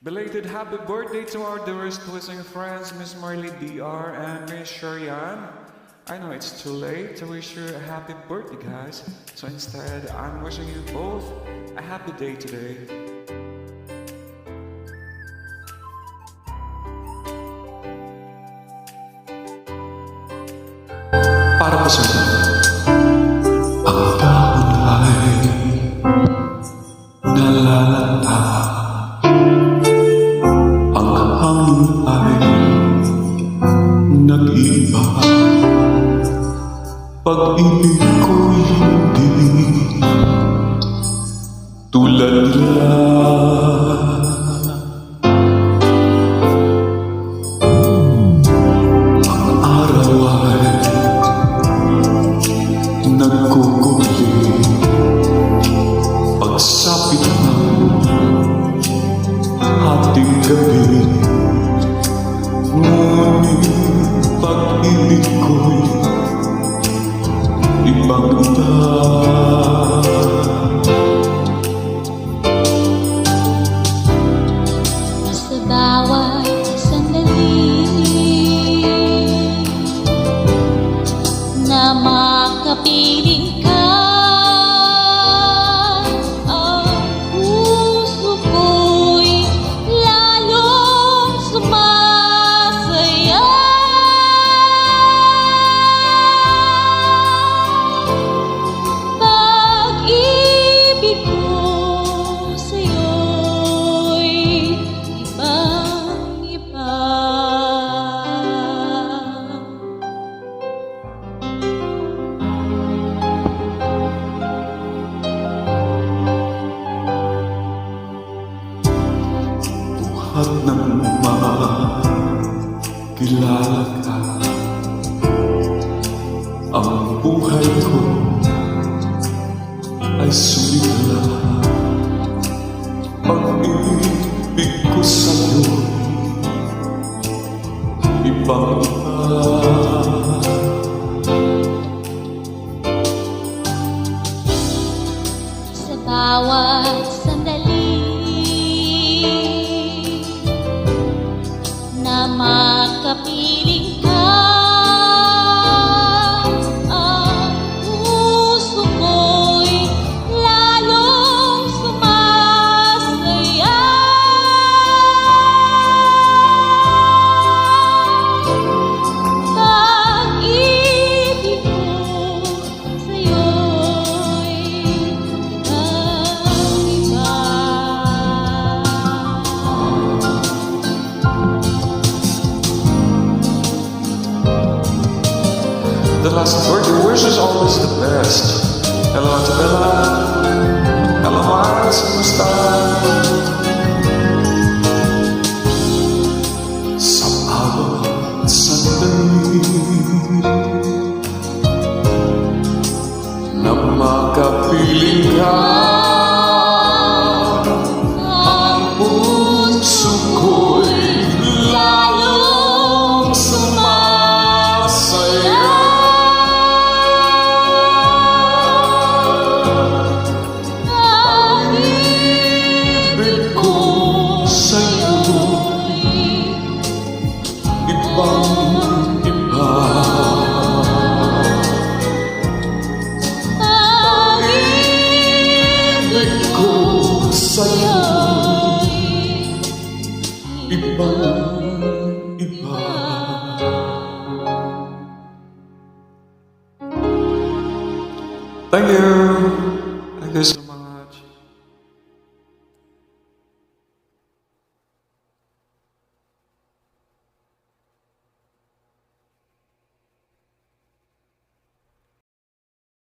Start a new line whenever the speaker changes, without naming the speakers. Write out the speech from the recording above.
Belated happy birthday to our dearest listening friends, Miss Marley DR and Miss Sharian. I know it's too late to wish you a happy birthday, guys. So instead, I'm wishing you both a happy day today. Para po sa inyo. Ang dahon ay nalalanta. Ang hangin ay nag-iba. Pag-ibig ko'y hindi tulad lang. Ang araw ay nagkukulit. Pagsapit ng ating gabi, ngunit pag-ibig ko'y ibang-iba.
Sa bawat sandali na makapiling ka, ang puso ko'y lalong sumasaya. Pag-ibig ko sa'yo'y ibang-iba.
Buhat ng makilala ka, ang buhay ko ay sumigla. Pag-ibig ko sa'yo, ibang-iba.
Sa bawat sandali na makapiling ka, ang puso ko'y lalong sumasaya. Pag-ibig ko sa'yo'y ibang-iba.
The last birthday wish is always the best. Hello, Ate Bella. Hello, Miles. Kumusta? Sa bawat sandali na makapiling ka, ang puso ko'y lalong sumasaya. Pag-ibig ko sa'yo'y ibang-iba. Pag-ibig ko sa'yo'y ibang-iba. Thank you. Thank you so much.